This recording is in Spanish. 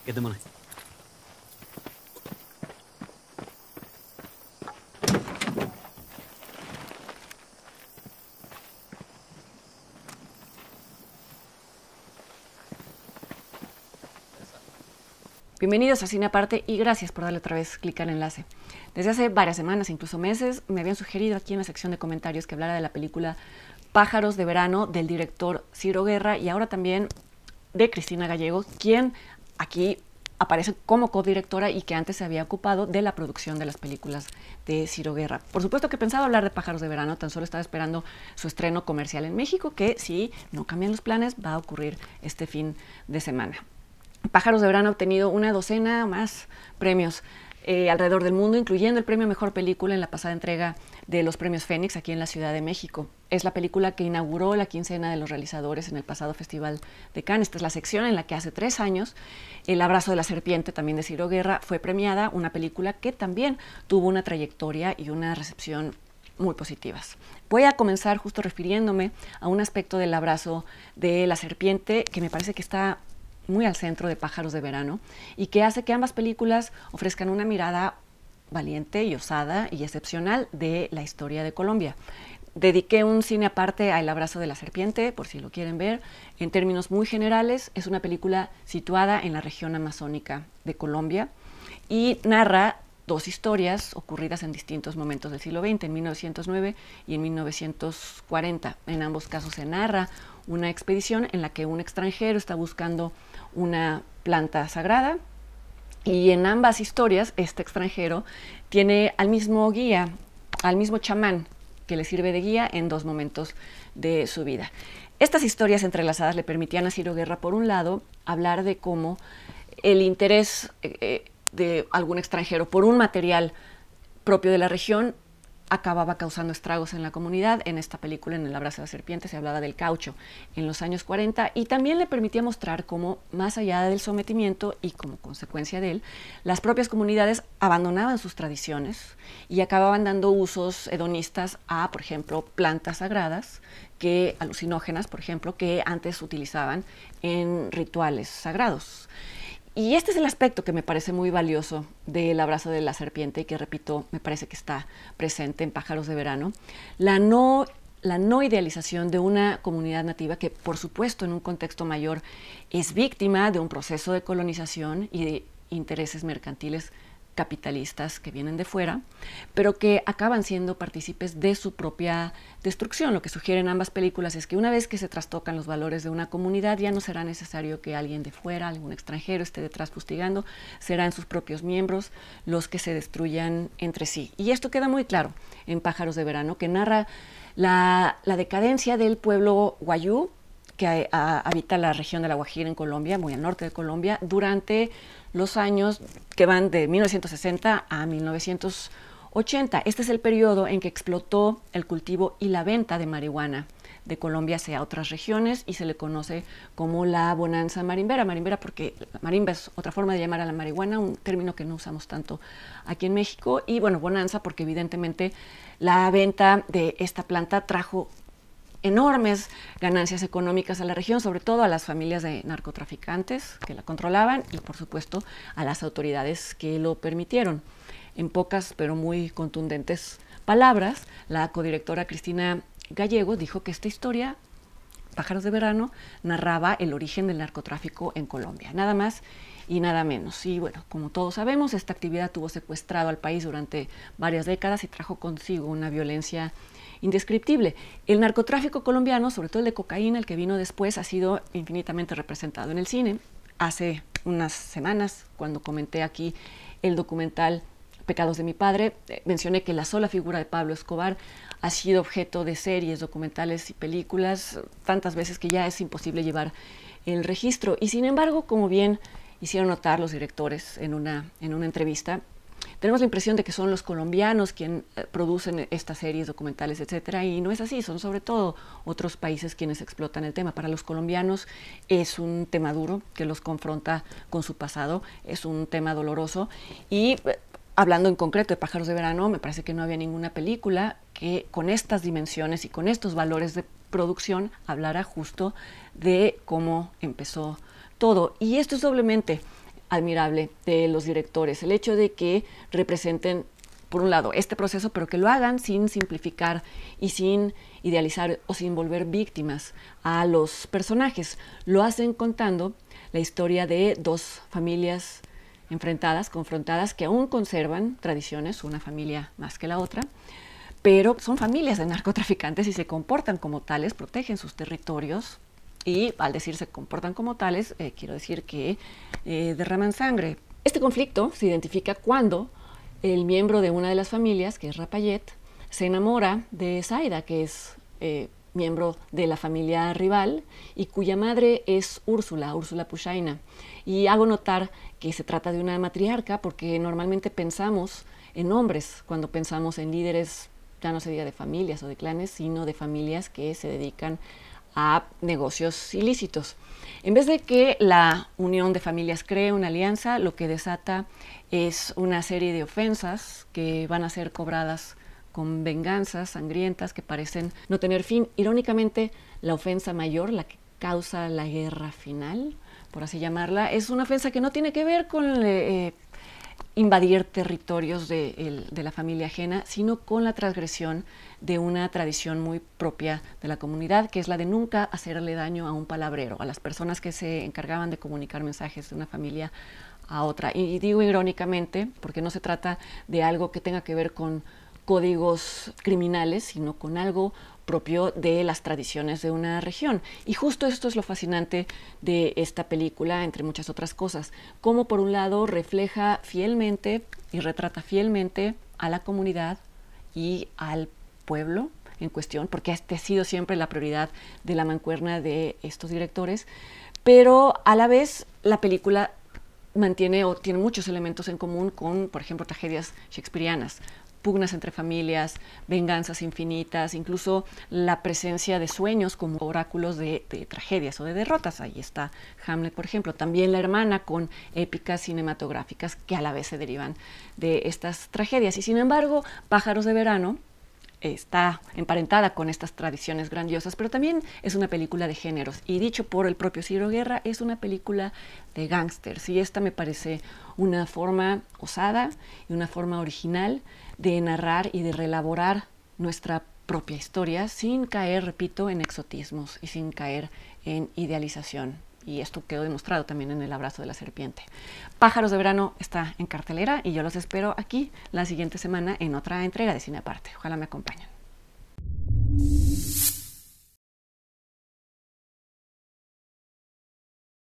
¿Qué te mona? Bienvenidos a Cine Aparte y gracias por darle otra vez clic al enlace. Desde hace varias semanas, incluso meses, me habían sugerido aquí en la sección de comentarios que hablara de la película Pájaros de Verano del director Ciro Guerra y ahora también de Cristina Gallego, quien aquí aparece como codirectora y que antes se había ocupado de la producción de las películas de Ciro Guerra. Por supuesto que pensaba hablar de Pájaros de Verano, tan solo estaba esperando su estreno comercial en México, que si no cambian los planes va a ocurrir este fin de semana. Pájaros de Verano ha obtenido una docena más premios alrededor del mundo, incluyendo el premio Mejor Película en la pasada entrega de los premios Fénix aquí en la Ciudad de México. Es la película que inauguró la quincena de los realizadores en el pasado Festival de Cannes. Esta es la sección en la que hace 3 años El Abrazo de la Serpiente, también de Ciro Guerra, fue premiada, una película que también tuvo una trayectoria y una recepción muy positivas. Voy a comenzar justo refiriéndome a un aspecto del Abrazo de la Serpiente que me parece que está muy al centro de Pájaros de Verano y que hace que ambas películas ofrezcan una mirada valiente y osada y excepcional de la historia de Colombia. Dediqué un cine aparte a El Abrazo de la Serpiente, por si lo quieren ver. En términos muy generales, es una película situada en la región amazónica de Colombia y narra 2 historias ocurridas en distintos momentos del siglo XX, en 1909 y en 1940. En ambos casos se narra una expedición en la que un extranjero está buscando una planta sagrada y en ambas historias este extranjero tiene al mismo guía, al mismo chamán que le sirve de guía en 2 momentos de su vida. Estas historias entrelazadas le permitían a Ciro Guerra, por un lado, hablar de cómo el interés de algún extranjero por un material propio de la región acababa causando estragos en la comunidad. En esta película, en El Abrazo de la Serpiente, se hablaba del caucho en los años 40 y también le permitía mostrar cómo, más allá del sometimiento y como consecuencia de él, las propias comunidades abandonaban sus tradiciones y acababan dando usos hedonistas a, por ejemplo, plantas sagradas, alucinógenas, por ejemplo, que antes utilizaban en rituales sagrados. Y este es el aspecto que me parece muy valioso del Abrazo de la Serpiente y que, repito, me parece que está presente en Pájaros de Verano. La no idealización de una comunidad nativa que, por supuesto, en un contexto mayor es víctima de un proceso de colonización y de intereses mercantiles capitalistas que vienen de fuera, pero que acaban siendo partícipes de su propia destrucción. Lo que sugieren ambas películas es que una vez que se trastocan los valores de una comunidad, ya no será necesario que alguien de fuera, algún extranjero esté detrás fustigando, serán sus propios miembros los que se destruyan entre sí. Y esto queda muy claro en Pájaros de Verano, que narra la decadencia del pueblo wayú, que habita la región de La Guajira en Colombia, muy al norte de Colombia, durante los años que van de 1960 a 1980. Este es el periodo en que explotó el cultivo y la venta de marihuana de Colombia hacia otras regiones y se le conoce como la bonanza marimbera. Marimbera porque la marimba es otra forma de llamar a la marihuana, un término que no usamos tanto aquí en México. Y bueno, bonanza porque evidentemente la venta de esta planta trajo enormes ganancias económicas a la región, sobre todo a las familias de narcotraficantes que la controlaban y, por supuesto, a las autoridades que lo permitieron. En pocas pero muy contundentes palabras, la codirectora Cristina Gallego dijo que esta historia, Pájaros de Verano, narraba el origen del narcotráfico en Colombia, nada más y nada menos. Y bueno, como todos sabemos, esta actividad tuvo secuestrado al país durante varias décadas y trajo consigo una violencia indescriptible. El narcotráfico colombiano, sobre todo el de cocaína, el que vino después, ha sido infinitamente representado en el cine. Hace unas semanas, cuando comenté aquí el documental Pecados de mi padre, mencioné que la sola figura de Pablo Escobar ha sido objeto de series, documentales y películas tantas veces que ya es imposible llevar el registro. Y sin embargo, como bien hicieron notar los directores en una entrevista, tenemos la impresión de que son los colombianos quienes producen estas series, documentales, etcétera, y no es así, son sobre todo otros países quienes explotan el tema. Para los colombianos es un tema duro que los confronta con su pasado, es un tema doloroso y hablando en concreto de Pájaros de Verano, me parece que no había ninguna película que con estas dimensiones y con estos valores de producción hablara justo de cómo empezó todo. Y esto es doblemente admirable de los directores, el hecho de que representen, por un lado, este proceso, pero que lo hagan sin simplificar y sin idealizar o sin volver víctimas a los personajes. Lo hacen contando la historia de dos familias enfrentadas, confrontadas, que aún conservan tradiciones, una familia más que la otra, pero son familias de narcotraficantes y se comportan como tales, protegen sus territorios y al decir se comportan como tales, quiero decir que derraman sangre. Este conflicto se identifica cuando el miembro de una de las familias, que es Rapayet, se enamora de Zaida, que es miembro de la familia rival y cuya madre es Úrsula Puchaina. Y hago notar que se trata de una matriarca porque normalmente pensamos en hombres cuando pensamos en líderes, ya no se diga de familias o de clanes, sino de familias que se dedican a negocios ilícitos. En vez de que la unión de familias cree una alianza, lo que desata es una serie de ofensas que van a ser cobradas con venganzas sangrientas que parecen no tener fin. Irónicamente, la ofensa mayor, la que causa la guerra final, por así llamarla, es una ofensa que no tiene que ver con invadir territorios de la familia ajena, sino con la transgresión de una tradición muy propia de la comunidad, que es la de nunca hacerle daño a un palabrero, a las personas que se encargaban de comunicar mensajes de una familia a otra. Y digo irónicamente, porque no se trata de algo que tenga que ver con códigos criminales, sino con algo propio de las tradiciones de una región. Y justo esto es lo fascinante de esta película, entre muchas otras cosas, como por un lado refleja fielmente y retrata fielmente a la comunidad y al pueblo en cuestión, porque este ha sido siempre la prioridad de la mancuerna de estos directores, pero a la vez la película mantiene o tiene muchos elementos en común con, por ejemplo, tragedias shakespearianas, pugnas entre familias, venganzas infinitas, incluso la presencia de sueños como oráculos de tragedias o de derrotas. Ahí está Hamlet, por ejemplo. También La hermana, con épicas cinematográficas que a la vez se derivan de estas tragedias. Y sin embargo, Pájaros de verano está emparentada con estas tradiciones grandiosas, pero también es una película de géneros. Y dicho por el propio Ciro Guerra, es una película de gángsters. Y esta me parece una forma osada y una forma original de narrar y de reelaborar nuestra propia historia sin caer, repito, en exotismos y sin caer en idealización. Y esto quedó demostrado también en El abrazo de la serpiente. Pájaros de verano está en cartelera y yo los espero aquí la siguiente semana en otra entrega de Cine Aparte. Ojalá me acompañen.